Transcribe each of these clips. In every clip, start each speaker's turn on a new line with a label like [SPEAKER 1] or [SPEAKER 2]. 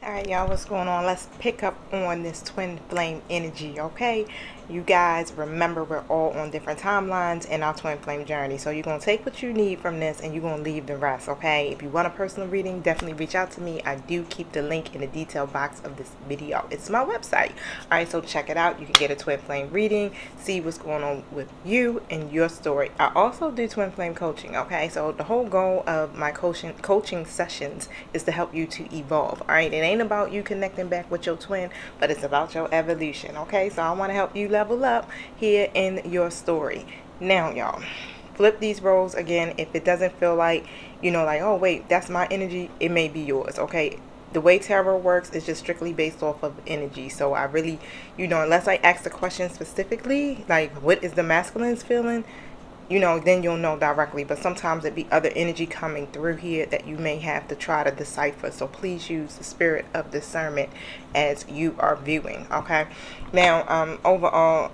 [SPEAKER 1] Alright, y'all, what's going on? Let's pick up on this twin flame energy, okay? You guys remember we're all on different timelines in our twin flame journey. So you're going to take what you need from this and you're going to leave the rest, okay? If you want a personal reading, definitely reach out to me. I do keep the link in the detail box of this video. It's my website. Alright, so check it out. You can get a twin flame reading, see what's going on with you and your story. I also do twin flame coaching, okay? So the whole goal of my coaching sessions is to help you to evolve, alright? It ain't about you connecting back with your twin, but it's about your evolution, okay? So I want to help you level up here in your story. Now, y'all, flip these roles again. If it doesn't feel like, like, oh wait, that's my energy, it may be yours, okay? The way tarot works is just strictly based off of energy. So I really, unless I ask the question specifically, like what is the masculine's feeling, then you'll know directly. But sometimes it be other energy coming through here that you may have to try to decipher. So please use the spirit of discernment as you are viewing, okay? Now, overall,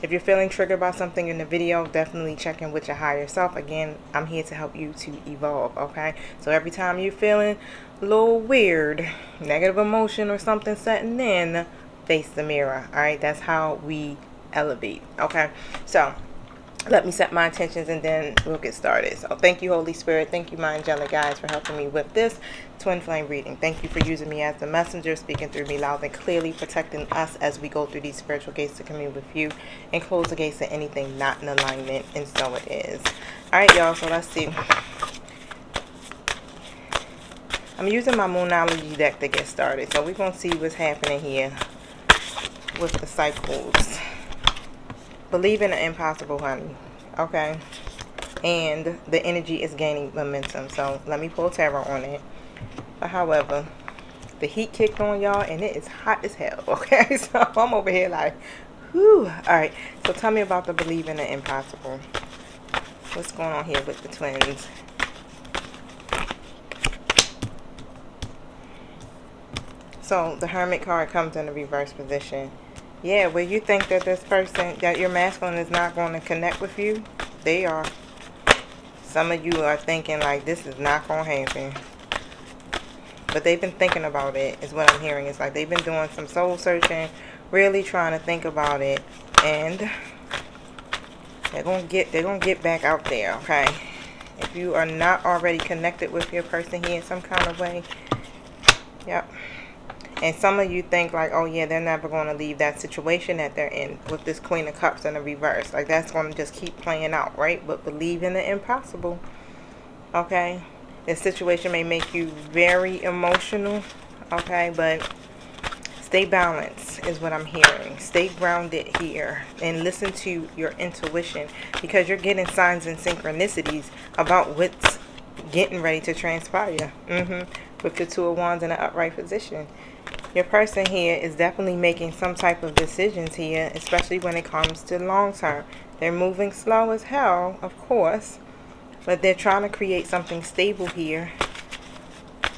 [SPEAKER 1] if you're feeling triggered by something in the video, definitely check in with your higher self. Again, I'm here to help you to evolve, okay? So every time you're feeling a little weird, negative emotion or something setting in, face the mirror, all right? That's how we elevate, okay? So let me set my intentions and then we'll get started. So thank you, Holy Spirit. Thank you, my angelic guides, for helping me with this twin flame reading. Thank you for using me as the messenger, speaking through me loud and clearly, protecting us as we go through these spiritual gates to commune with you, and close the gates to anything not in alignment, and so it is. All right, y'all, so let's see. I'm using my Moonology deck to get started, so we're going to see what's happening here with the cycles. Believe in the impossible, honey, okay? And the energy is gaining momentum. So let me pull tarot on it. But however, the heat kicked on, y'all, and it is hot as hell, okay? So I'm over here like, whew. All right, so tell me about the believe in the impossible. What's going on here with the twins? So the Hermit card comes in a reverse position. Yeah, where you think that this person, that your masculine is not going to connect with you, they are. Some of you are thinking like this is not going to happen. But they've been thinking about it, is what I'm hearing. It's like they've been doing some soul searching, really trying to think about it. And they're going to get back out there, okay? If you are not already connected with your person here in some kind of way, yep. And some of you think like, oh yeah, they're never going to leave that situation that they're in with this Queen of Cups in the reverse. Like that's going to just keep playing out, right? But believe in the impossible, okay? This situation may make you very emotional, okay? But stay balanced is what I'm hearing. Stay grounded here and listen to your intuition, because you're getting signs and synchronicities about what's getting ready to transpire. With the Two of Wands in an upright position. Your person here is definitely making some type of decisions here, especially when it comes to long term. They're moving slow as hell, of course, but they're trying to create something stable here,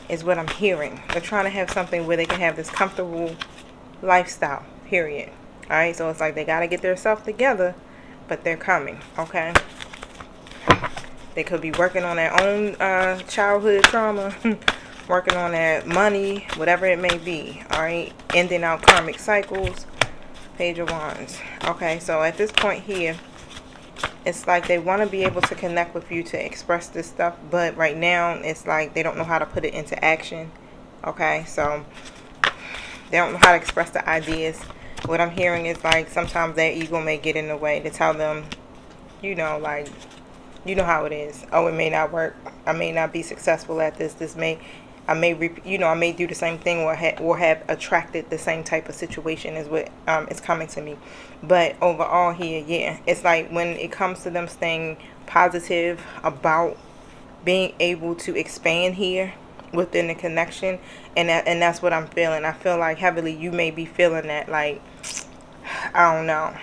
[SPEAKER 1] is what I'm hearing. They're trying to have something where they can have this comfortable lifestyle, period. Alright, so it's like they got to get themselves together, but they're coming, okay? They could be working on their own childhood trauma, working on their money, whatever it may be, all right? Ending out karmic cycles. Page of Wands. Okay, so at this point here, it's like they want to be able to connect with you to express this stuff, but right now it's like they don't know how to put it into action, okay? So they don't know how to express the ideas. What I'm hearing is like sometimes their ego may get in the way to tell them, like, you know how it is. Oh, it may not work. I may not be successful at this. I may do the same thing or have attracted the same type of situation as what is coming to me. But overall here, yeah, it's like when it comes to them staying positive about being able to expand here within the connection, and that's what I'm feeling. I feel like heavily you may be feeling that, like, I don't know,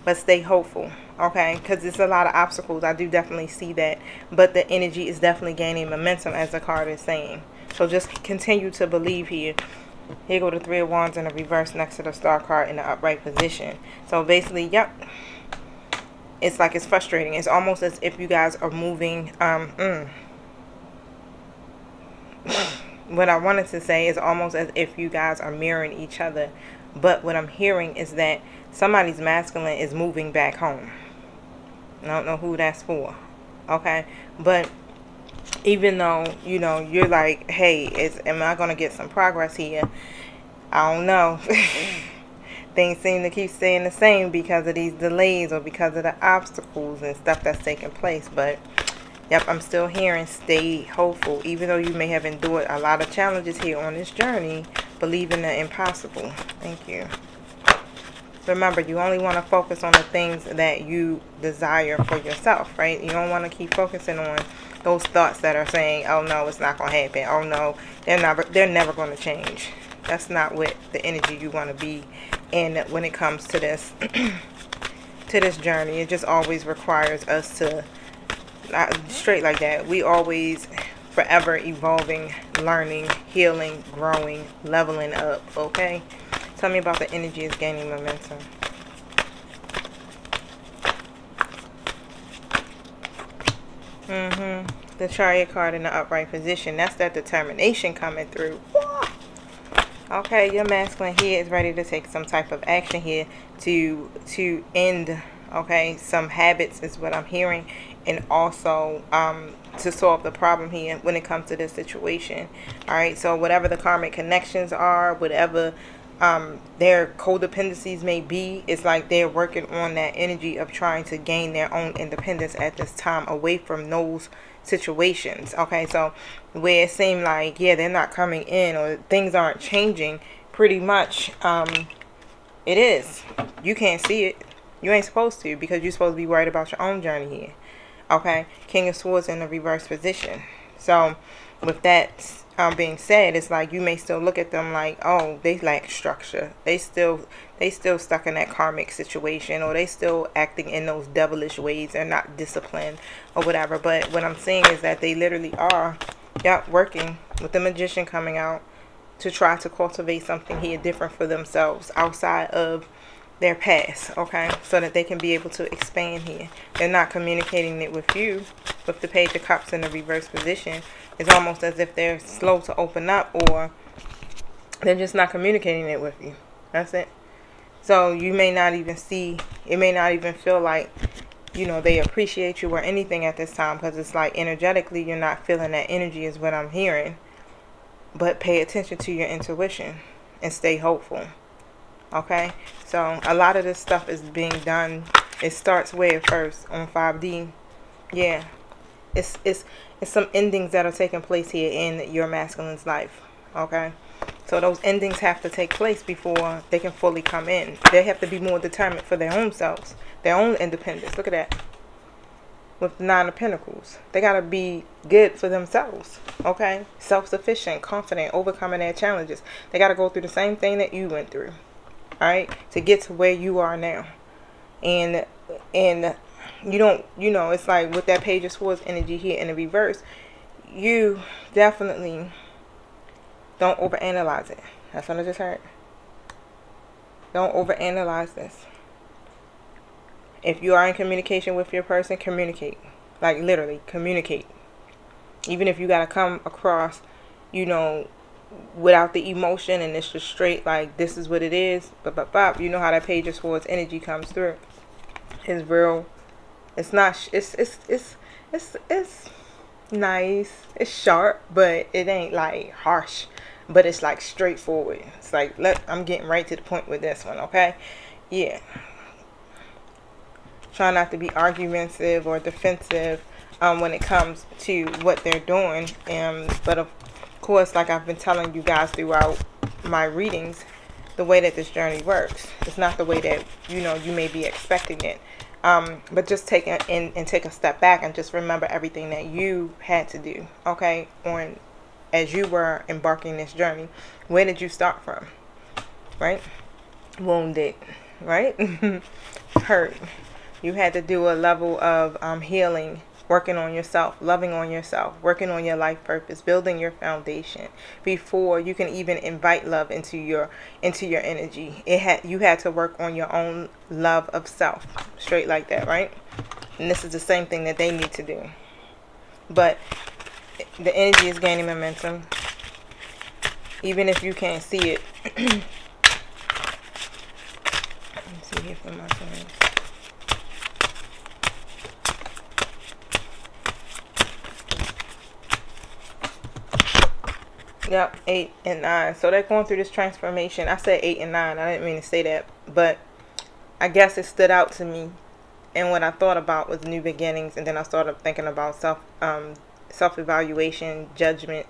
[SPEAKER 1] but stay hopeful, okay? Because there's a lot of obstacles. I do definitely see that, but the energy is definitely gaining momentum, as the card is saying. So just continue to believe here. Here go the Three of Wands in the reverse next to the Star card in the upright position. So basically, yep, it's like it's frustrating. It's almost as if you guys are moving what I wanted to say is almost as if you guys are mirroring each other. But what I'm hearing is that somebody's masculine is moving back home. I don't know who that's for. Okay. But even though, you know, you're like, hey, am I going to get some progress here? I don't know. Things seem to keep staying the same because of these delays or because of the obstacles and stuff that's taking place. But yep, I'm still hearing stay hopeful. Even though you may have endured a lot of challenges here on this journey, believe in the impossible. Thank you. Remember, you only want to focus on the things that you desire for yourself, right? You don't want to keep focusing on those thoughts that are saying, oh no, it's not going to happen. Oh no, they're never going to change. That's not what the energy you want to be in when it comes to this to this journey. It just always requires us to straight like that. We always forever evolving, learning, healing, growing, leveling up. Okay, tell me about the energy is gaining momentum. The Chariot card in the upright position. That's that determination coming through. Okay, your masculine here is ready to take some type of action here to end, okay, some habits is what I'm hearing, and also to solve the problem here when it comes to this situation. All right, so whatever the karmic connections are, whatever their codependencies may be, it's like they're working on that energy of trying to gain their own independence at this time away from those situations. Okay, so where it seemed like, yeah, they're not coming in or things aren't changing, pretty much it is. You can't see it. You ain't supposed to, because you're supposed to be worried about your own journey here. Okay, King of Swords in the reverse position. So with that being said, it's like you may still look at them like, oh, they lack structure. They still stuck in that karmic situation, or they still acting in those devilish ways. They're not disciplined or whatever. But what I'm seeing is that they literally are, working with the Magician coming out to try to cultivate something here different for themselves outside of their past, okay, so that they can be able to expand here. They're not communicating it with you. With the Page of Cups in the reverse position, it's almost as if they're slow to open up, or they're just not communicating it with you. That's it. So you may not even see, it may not even feel like, you know, they appreciate you or anything at this time, because it's like energetically you're not feeling that energy is what I'm hearing. But pay attention to your intuition and stay hopeful. Okay, so a lot of this stuff is being done. It starts where first on 5D. Yeah, it's some endings that are taking place here in your masculine's life. Okay, so those endings have to take place before they can fully come in. They have to be more determined for their own selves, their own independence. Look at that. With the Nine of Pentacles, they got to be good for themselves. Okay, self-sufficient, confident, overcoming their challenges. They got to go through the same thing that you went through. All right, to get to where you are now. And you don't, you know, it's like with that Page of Swords energy here in the reverse, you definitely don't overanalyze it. That's what I just heard. Don't overanalyze this. If you are in communication with your person, communicate. Like literally communicate. Even if you got to come across, you know, without the emotion, and it's just straight like, this is what it is, you know how that Page of Swords energy comes through. It's real. It's not, it's nice, it's sharp, but it ain't like harsh, but it's like straightforward. It's like, I'm getting right to the point with this one. Okay, yeah, try not to be argumentative or defensive when it comes to what they're doing. But of course, like I've been telling you guys throughout my readings, the way that this journey works, it's not the way that, you know, you may be expecting it. But just take a step back and just remember everything that you had to do, okay, as you were embarking this journey. Where did you start from? Right? Wounded, right? Hurt. You had to do a level of healing, working on yourself, loving on yourself, working on your life purpose, building your foundation before you can even invite love into your energy. You had to work on your own love of self, straight like that, right? And this is the same thing that they need to do. But the energy is gaining momentum. even if you can't see it. Let me see here for my friends. Yep, 8 and 9. So they're going through this transformation. I said 8 and 9. I didn't mean to say that, but I guess it stood out to me. And what I thought about was new beginnings, and then I started thinking about self-evaluation, judgment,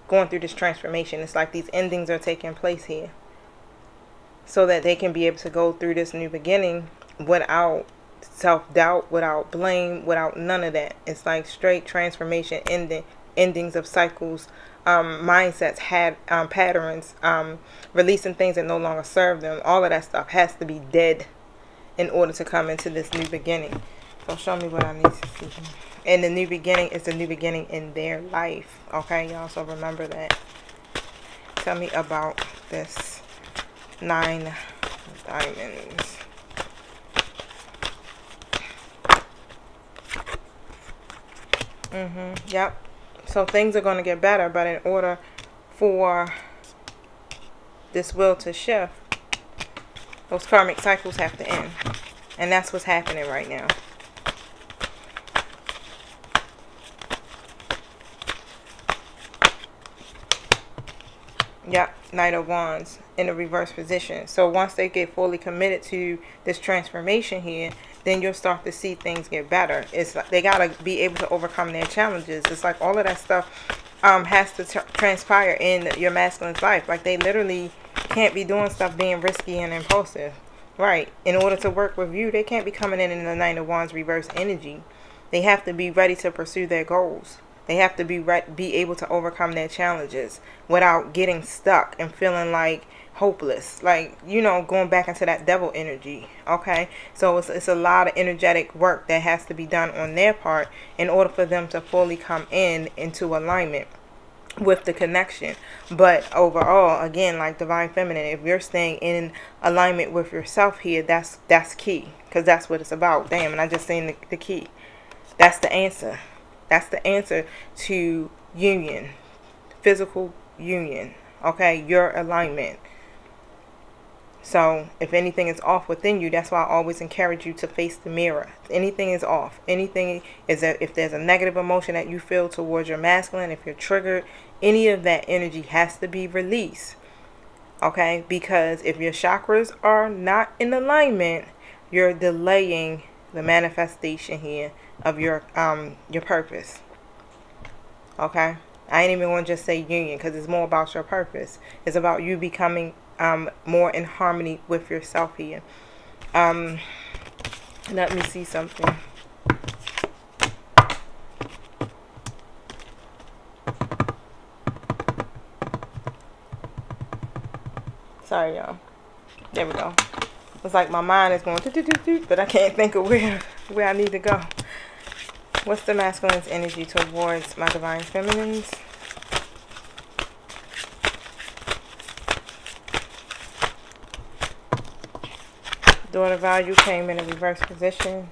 [SPEAKER 1] going through this transformation. It's like these endings are taking place here, so that they can be able to go through this new beginning without self-doubt, without blame, without none of that. It's like straight transformation, endings of cycles, mindsets, patterns, releasing things that no longer serve them. All of that stuff has to be dead in order to come into this new beginning. So show me what I need to see. And the new beginning is the new beginning in their life. Okay, y'all, so remember that. Tell me about this 9 of diamonds. Yep. So things are going to get better, but in order for this will to shift, those karmic cycles have to end. And that's what's happening right now. Yep, Knight of Wands in a reverse position. So once they get fully committed to this transformation here, then you'll start to see things get better. It's like they got to be able to overcome their challenges. It's like all of that stuff has to transpire in your masculine's life. Like they literally can't be doing stuff being risky and impulsive. Right. In order to work with you, they can't be coming in the Knight of Wands reverse energy. They have to be ready to pursue their goals. They have to be able to overcome their challenges without getting stuck and feeling like hopeless, like, you know, going back into that devil energy. Okay, so it's a lot of energetic work that has to be done on their part in order for them to fully come into alignment with the connection. But overall, again, like divine feminine, if you're staying in alignment with yourself here, that's key, because that's what it's about. Damn, and I just seen the key. That's the answer. That's the answer to union, physical union. Okay, your alignment. So if anything is off within you, that's why I always encourage you to face the mirror. If anything is off, anything is that if there's a negative emotion that you feel towards your masculine, if you're triggered, any of that energy has to be released. Okay, because if your chakras are not in alignment, you're delaying the manifestation here of your purpose. Okay, I ain't even going to just say union, because it's more about your purpose. It's about you becoming more in harmony with yourself here. Let me see something. Sorry, y'all. There we go. It's like my mind is going but I can't think of where I need to go. What's the masculine's energy towards my divine feminines? Daughter value came in a reverse position,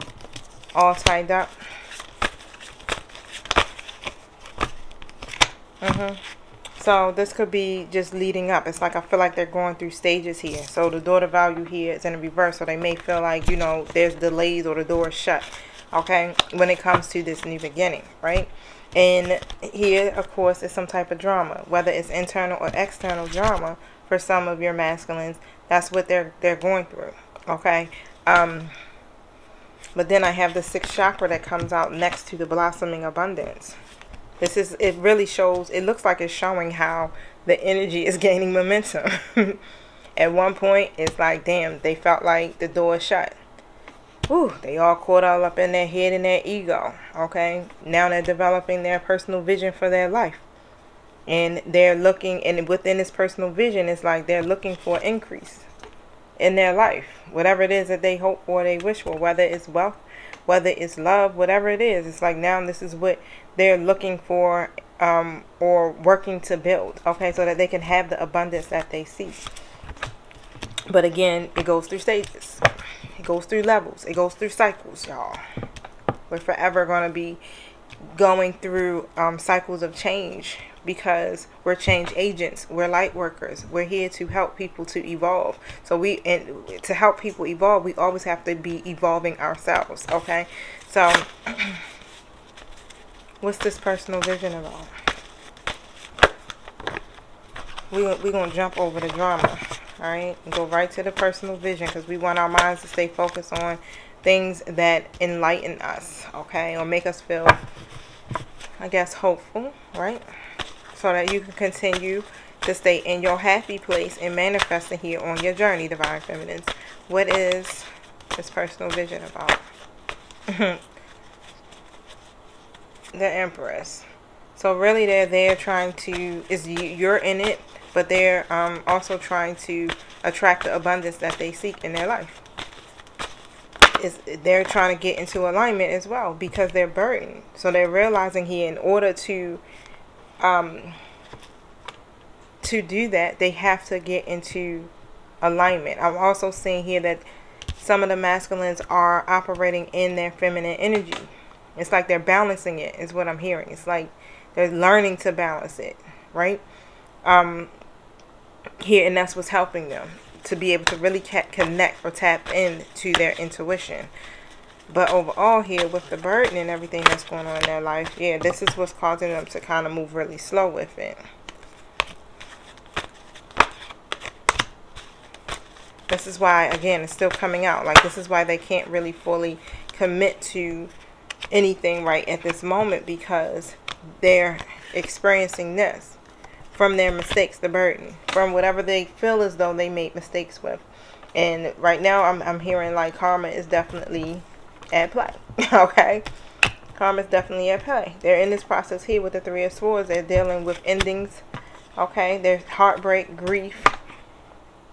[SPEAKER 1] all tied up. So this could be just leading up. It's like I feel like they're going through stages here. So the daughter value here is in a reverse, so they may feel like, you know, there's delays or the door is shut. Okay, when it comes to this new beginning, right? And here, of course, is some type of drama, whether it's internal or external drama for some of your masculines. That's what they're going through. Okay, but then I have the 6th chakra that comes out next to the blossoming abundance. It really shows, it looks like it's showing how the energy is gaining momentum. At one point, it's like, damn, they felt like the door is shut. Ooh, they all caught all up in their head and their ego. Okay, now they're developing their personal vision for their life. And they're looking, and within this personal vision, it's like they're looking for increase in their life. Whatever it is that they hope for, they wish for, whether it's wealth, whether it's love, whatever it is, it's like now this is what they're looking for or working to build, okay, so that they can have the abundance that they seek. But again, it goes through stages, it goes through levels, it goes through cycles, y'all. We're forever going to be going through cycles of change, because we're change agents, we're light workers, we're here to help people to evolve. So to help people evolve, we always have to be evolving ourselves. Okay, so what's this personal vision about? We're going to jump over the drama, all right, and go right to the personal vision, because we want our minds to stay focused on things that enlighten us, okay, or make us feel, I guess, hopeful, right? So that you can continue to stay in your happy place and manifesting here on your journey, Divine Feminines. What is this personal vision about? The Empress. So really they're trying to, you're in it, but they're also trying to attract the abundance that they seek in their life. They're trying to get into alignment as well, because they're burdened. So they're realizing here, in order to do that, they have to get into alignment. I'm also seeing here that some of the masculines are operating in their feminine energy. It's like they're balancing it, is what I'm hearing. It's like they're learning to balance it, right? Here, and that's what's helping them to be able to really connect or tap into their intuition. But overall here, with the burden and everything that's going on in their life, yeah, this is what's causing them to kind of move really slow with it. This is why, again, it's still coming out. Like, this is why they can't really fully commit to anything right at this moment, because they're experiencing this from their mistakes, the burden, from whatever they feel as though they made mistakes with. And right now I'm hearing like karma is definitely at play. Okay, karma is definitely at play. They're in this process here with the Three of Swords. They're dealing with endings. Okay, there's heartbreak, grief,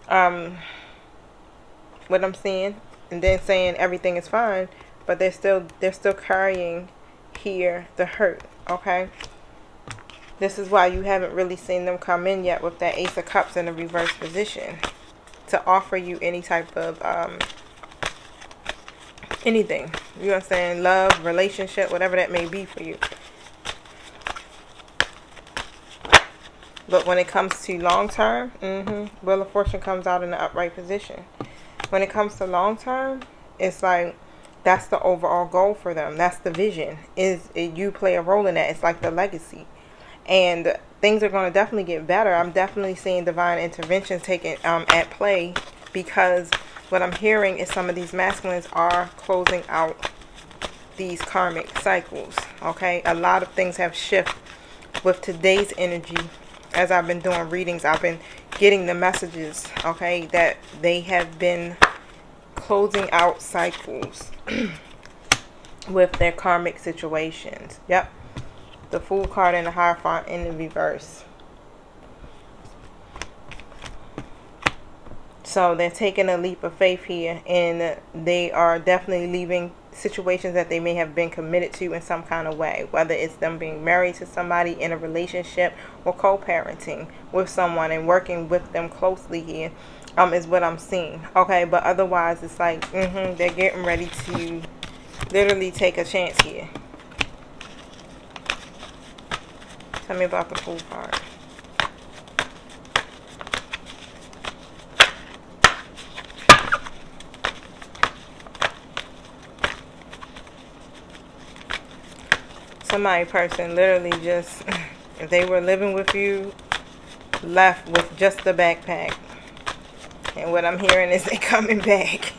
[SPEAKER 1] what I'm seeing, and then saying everything is fine, but they're still carrying here the hurt. Okay, this is why you haven't really seen them come in yet with that Ace of Cups in a reverse position to offer you any type of anything, you know what I'm saying, love, relationship, whatever that may be for you. But when it comes to long term, Wheel of Fortune comes out in the upright position. When it comes to long term, it's like that's the overall goal for them. That's the vision. You play a role in that. It's like the legacy. And things are going to definitely get better. I'm definitely seeing divine intervention taken at play, because what I'm hearing is some of these masculines are closing out these karmic cycles. Okay, a lot of things have shifted with today's energy. As I've been doing readings, I've been getting the messages, okay, that they have been closing out cycles with their karmic situations. Yep. The Fool card and the Hierophant in the reverse. So they're taking a leap of faith here, and they are definitely leaving situations that they may have been committed to in some kind of way, whether it's them being married to somebody, in a relationship, or co-parenting with someone and working with them closely here, is what I'm seeing. Okay, but otherwise it's like they're getting ready to literally take a chance here. Tell me about the Fool card. Somebody, person, literally just, if they were living with you, left with just the backpack. And what I'm hearing is they coming back.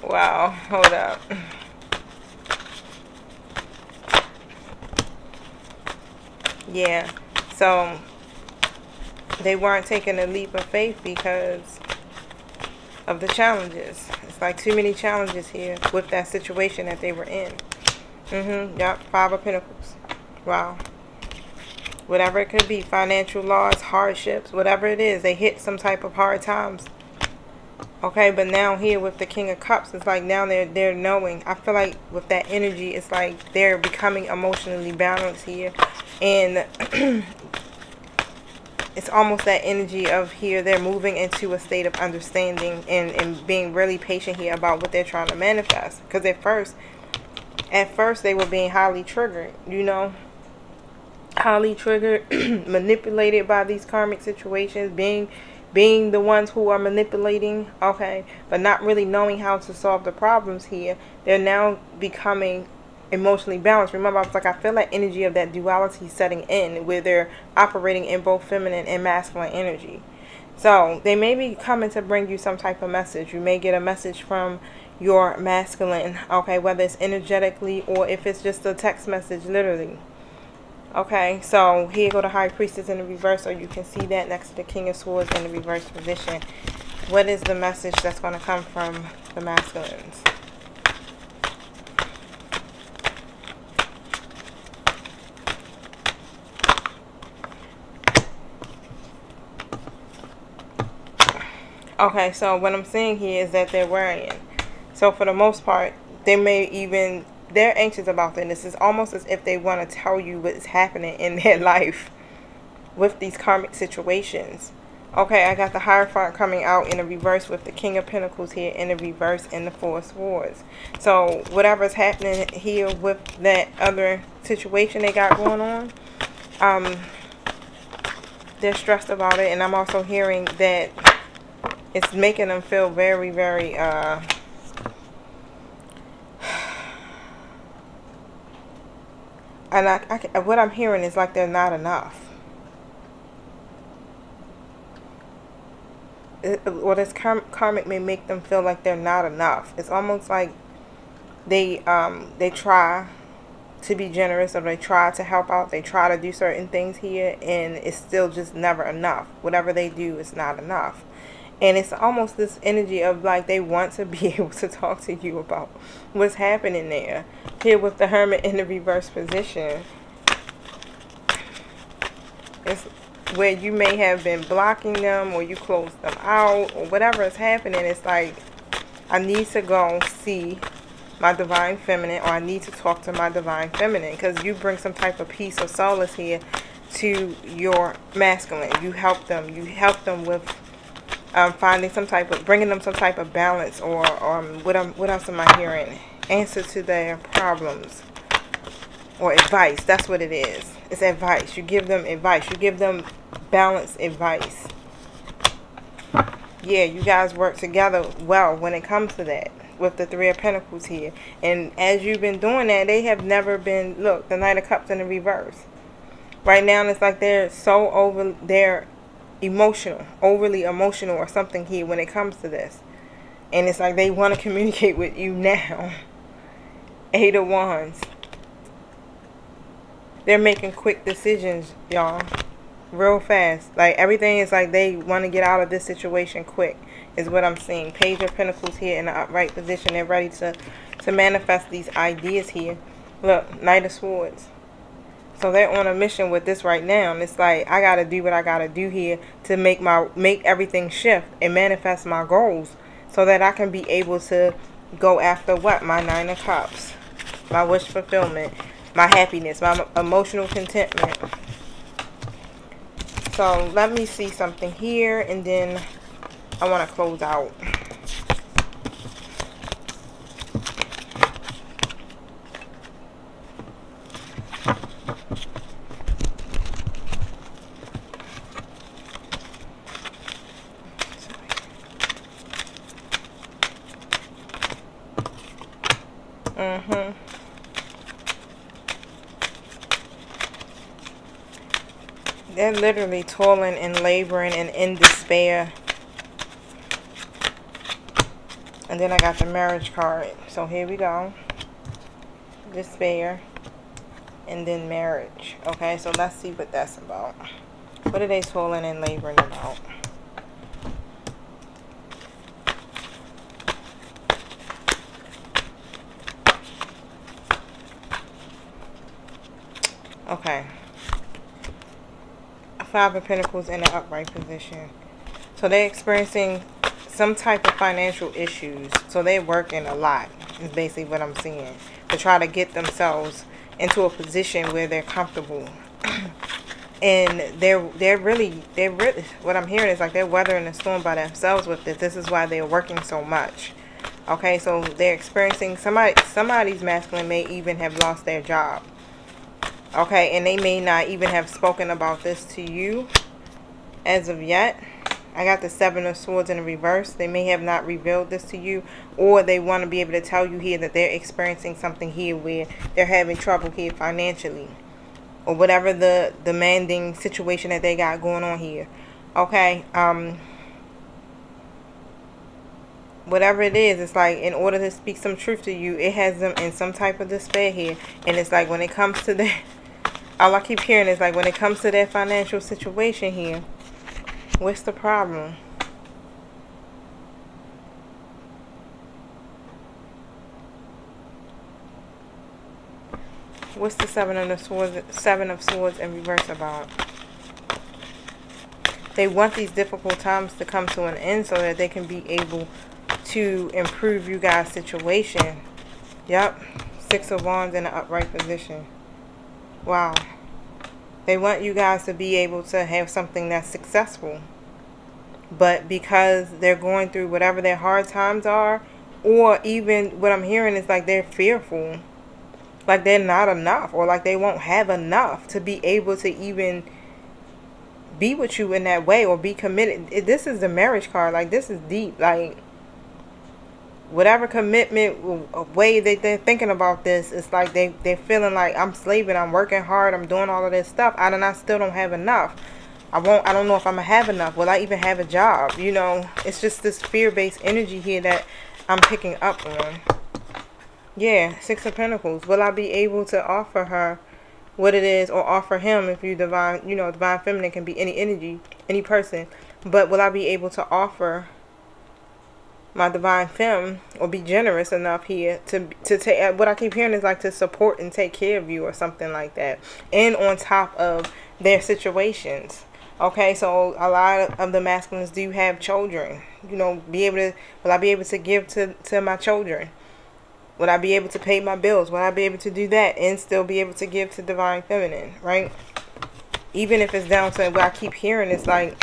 [SPEAKER 1] Wow, hold up. Yeah, so they weren't taking a leap of faith because of the challenges. It's like too many challenges here with that situation that they were in. Yep, Five of Pentacles. Wow. Whatever it could be, financial loss, hardships, whatever it is, they hit some type of hard times. Okay, but now here with the King of Cups, it's like now they're knowing. I feel like with that energy, it's like they're becoming emotionally balanced here. And it's almost that energy of here, they're moving into a state of understanding and being really patient here about what they're trying to manifest. Because at first, At first, they were being highly triggered, you know, highly triggered, manipulated by these karmic situations, being the ones who are manipulating, okay, but not really knowing how to solve the problems here. They're now becoming emotionally balanced. Remember, I was like, I feel that energy of that duality setting in, where they're operating in both feminine and masculine energy. So they may be coming to bring you some type of message. You may get a message from your masculine, okay, whether it's energetically or if it's just a text message, literally. Okay, so here go the High Priestess in the reverse, so you can see that next to the King of Swords in the reverse position. What is the message that's going to come from the masculines? Okay, so what I'm seeing here is that they're worrying. So for the most part, they're anxious about this. It's almost as if they want to tell you what's happening in their life with these karmic situations. Okay, I got the Hierophant coming out in the reverse with the King of Pentacles here in the reverse and the Four of Swords. So whatever's happening here with that other situation they got going on, they're stressed about it. And I'm also hearing that it's making them feel very, very, and what I'm hearing is like they're not enough. Or this karmic may make them feel like they're not enough. It's almost like they try to be generous, or they try to help out, they try to do certain things here, and it's still just never enough. Whatever they do is not enough. And it's almost this energy of like they want to be able to talk to you about what's happening there. Here with the Hermit in the reverse position, it's where you may have been blocking them, or you closed them out, or whatever is happening. It's like, I need to go see my divine feminine, or I need to talk to my divine feminine, because you bring some type of peace or solace here to your masculine. You help them with finding some type of, bringing them some type of balance, or what else am I hearing? Answer to their problems, or advice. That's what it is. It's advice. You give them advice. You give them balanced advice. Yeah, you guys work together well when it comes to that, with the Three of Pentacles here. And as you've been doing that, they have never been, look, the Knight of Cups in the reverse. Right now, it's like they're so they're emotional, overly emotional or something here when it comes to this. And it's like they want to communicate with you now. Eight of Wands. They're making quick decisions, y'all. Real fast. Like everything is like they want to get out of this situation quick, is what I'm seeing. Page of Pentacles here in the upright position. They're ready to manifest these ideas here. Look, Knight of Swords. So they're on a mission with this right now. And it's like, I got to do what I got to do here to make everything shift and manifest my goals, so that I can be able to go after what? My Nine of Cups. My wish fulfillment. My happiness. My emotional contentment. So let me see something here, and then I want to close out. They're literally toiling and laboring and in despair. And then I got the Marriage card. So here we go. Despair. And then marriage. Okay, so let's see what that's about. What are they toiling and laboring about? Okay. Five of Pentacles in the upright position. So they're experiencing some type of financial issues. So they're working a lot, is basically what I'm seeing, to try to get themselves into a position where they're comfortable. And they're really, what I'm hearing is like they're weathering the storm by themselves with this. This is why they're working so much. Okay, so they're experiencing, somebody's masculine may even have lost their job. Okay, and they may not even have spoken about this to you as of yet. I got the 7 of Swords in the reverse. They may have not revealed this to you, or they want to be able to tell you here that they're experiencing something here where they're having trouble here financially, or whatever the demanding situation that they got going on here. Okay, whatever it is, it's like in order to speak some truth to you, it has them in some type of despair here. And it's like when it comes to their, all I keep hearing is like when it comes to their financial situation here, what's the problem? What's the 7 of Swords in reverse about? They want these difficult times to come to an end so that they can be able to improve you guys' situation. Yep. 6 of Wands in an upright position. Wow. They want you guys to be able to have something that's successful. But because they're going through whatever their hard times are, or even what I'm hearing is like they're fearful. Like they're not enough, or like they won't have enough to be able to even be with you in that way or be committed. This is the marriage card. Like this is deep. Like whatever commitment way that they're thinking about this, it's like they're feeling like I'm slaving, I'm working hard, I'm doing all of this stuff. I still don't have enough. I don't know if I'm gonna have enough. Will I even have a job? You know, it's just this fear-based energy here that I'm picking up on. Yeah, 6 of Pentacles. Will I be able to offer her what it is, or offer him, if you divine, you know, divine feminine can be any energy, any person. But will I be able to offer my divine femme, or be generous enough here to take, what I keep hearing is like to support and take care of you or something like that, and on top of their situations. Okay, so a lot of the masculines do have children. You know, will I be able to give to my children? Would I be able to pay my bills? Would I be able to do that and still be able to give to divine feminine, right? Even if it's down to what I keep hearing, it's like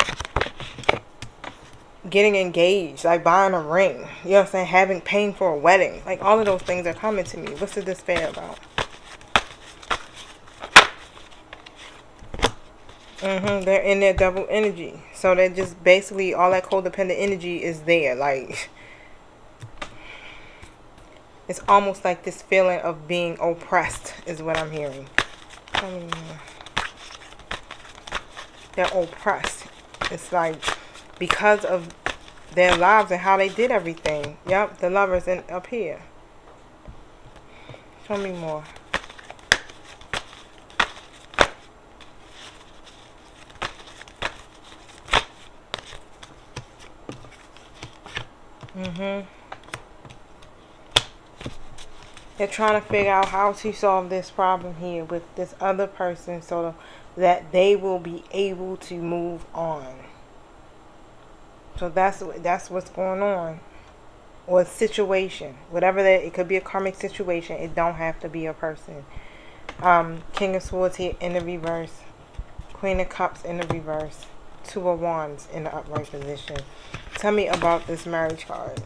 [SPEAKER 1] getting engaged, like buying a ring. You know what I'm saying? Paying for a wedding. Like all of those things are coming to me. What's the despair about? They're in their double energy. So they're just basically, all that codependent energy is there. Like, it's almost like this feeling of being oppressed is what I'm hearing. They're oppressed. It's like because of their lives and how they did everything. Yep, the Lovers up here. Show me more. They're trying to figure out how to solve this problem here with this other person so that they will be able to move on. So that's what's going on. Or a situation. Whatever that, it could be a karmic situation. It don't have to be a person. King of Swords here in the reverse. Queen of Cups in the reverse. 2 of Wands in the upright position. Tell me about this marriage card.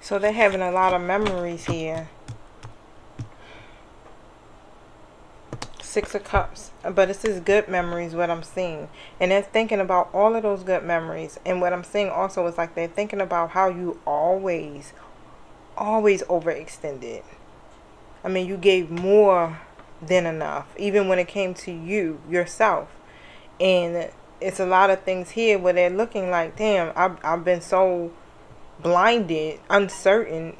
[SPEAKER 1] So they're having a lot of memories here. 6 of Cups. But this is good memories, what I'm seeing. And they're thinking about all of those good memories. And what I'm seeing also is like they're thinking about how you always overextended. I mean, you gave more than enough. Even when it came to you, yourself. And it's a lot of things here where they're looking like, damn, I've been so blinded, uncertain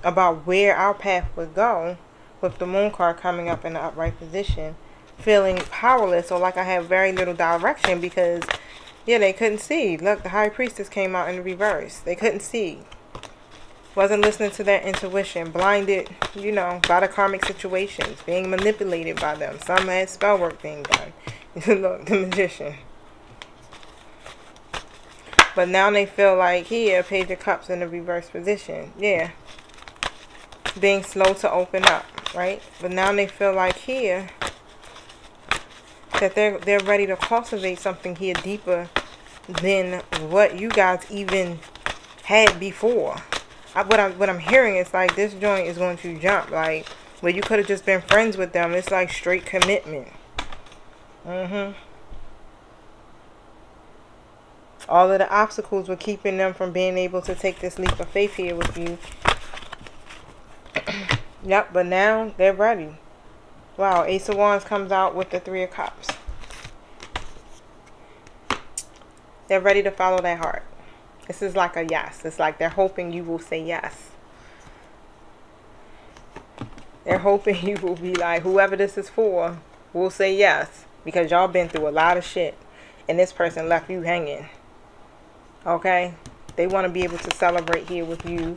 [SPEAKER 1] about where our path would go, with the Moon card coming up in the upright position, feeling powerless, or like I have very little direction because, yeah, they couldn't see. Look, the High Priestess came out in the reverse. They couldn't see. Wasn't listening to their intuition. Blinded, you know, by the karmic situations. Being manipulated by them. Some had spell work being done. Look, the Magician. But now they feel like here, Page of Cups in the reverse position. Yeah. Being slow to open up. right? But now they feel like here that they're ready to cultivate something here deeper than what you guys even had before. What I'm hearing is like this joint is going to jump, like where you could have just been friends with them. It's like straight commitment. All of the obstacles were keeping them from being able to take this leap of faith here with you. Yep, but now they're ready. Wow, Ace of Wands comes out with the Three of Cups. They're ready to follow their heart. This is like a yes. It's like they're hoping you will say yes. They're hoping you will be like, whoever this is for will say yes. Because y'all been through a lot of shit. And this person left you hanging. Okay? They want to be able to celebrate here with you.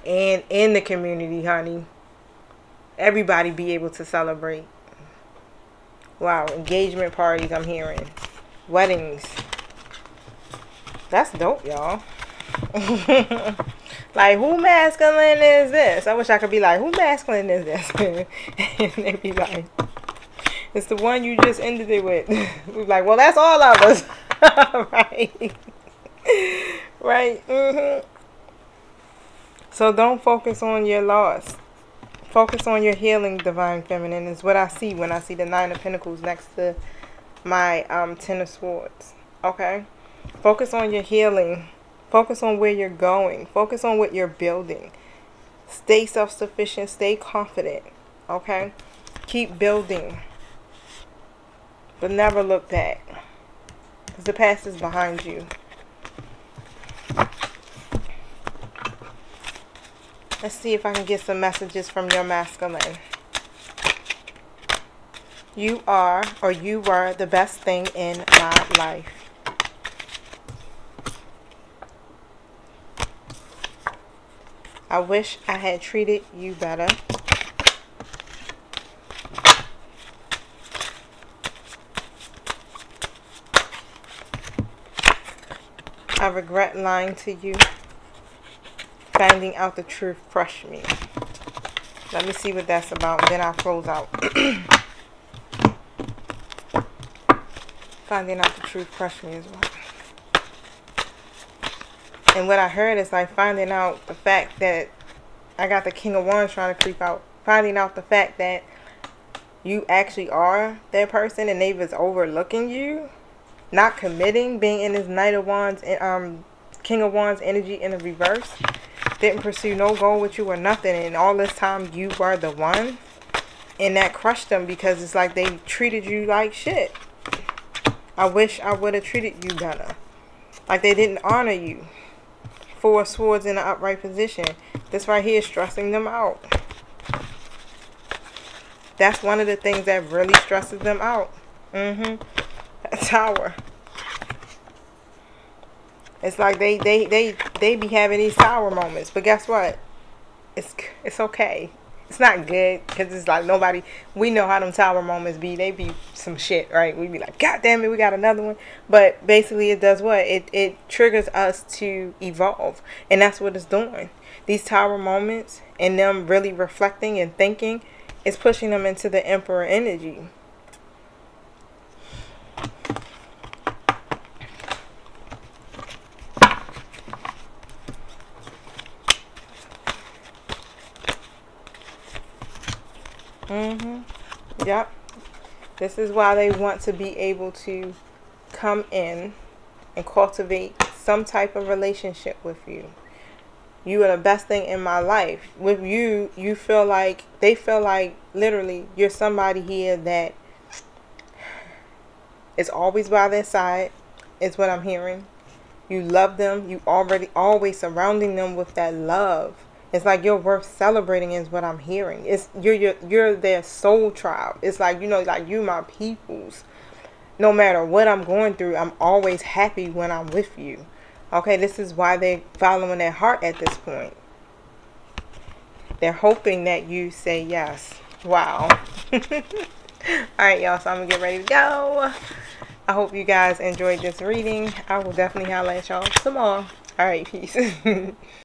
[SPEAKER 1] And in the community, honey. Everybody be able to celebrate. Wow. Engagement parties I'm hearing. Weddings. That's dope, y'all. Like, who masculine is this? I wish I could be like, who masculine is this? And they be like, it's the one you just ended it with. We're like, well, that's all of us. Right. Right. So don't focus on your loss. Focus on your healing, Divine Feminine, is what I see when I see the Nine of Pentacles next to my Ten of Swords. Okay? Focus on your healing. Focus on where you're going. Focus on what you're building. Stay self-sufficient. Stay confident. Okay? Keep building. But never look back. Because the past is behind you. Let's see if I can get some messages from your masculine. You are, or you were, the best thing in my life. I wish I had treated you better. I regret lying to you. Finding out the truth crushed me. Let me see what that's about, and then I'll close out. Finding out the truth crushed me as well. And what I heard is like finding out the fact that I got the King of Wands trying to creep out. Finding out the fact that you actually are that person and they was overlooking you. Not committing, being in this Knight of Wands, King of Wands energy in the reverse. Didn't pursue no goal with you or nothing. And all this time you were the one. And that crushed them because it's like they treated you like shit. I wish I would have treated you better. Like they didn't honor you. Four of Swords in an upright position. This right here is stressing them out. That's one of the things that really stresses them out. Tower. It's like they be having these tower moments, but guess what? It's okay. It's not good because it's like nobody. We know how them tower moments be. They be some shit, right? We be like, God damn it, we got another one. But basically, it does what? It triggers us to evolve, and that's what it's doing. These tower moments and them really reflecting and thinking is pushing them into the Emperor energy. Yep. This is why they want to be able to come in and cultivate some type of relationship with you. You are the best thing in my life. With you, you feel like, they feel like literally you're somebody here that is always by their side, is what I'm hearing. You love them. You always surrounding them with that love. It's like you're worth celebrating is what I'm hearing. It's you're their soul tribe. It's like, you know, like you my peoples. No matter what I'm going through, I'm always happy when I'm with you. Okay, this is why they're following their heart at this point. They're hoping that you say yes. Wow. Alright, y'all, so I'm going to get ready to go. I hope you guys enjoyed this reading. I will definitely holler at y'all some more. Alright, peace.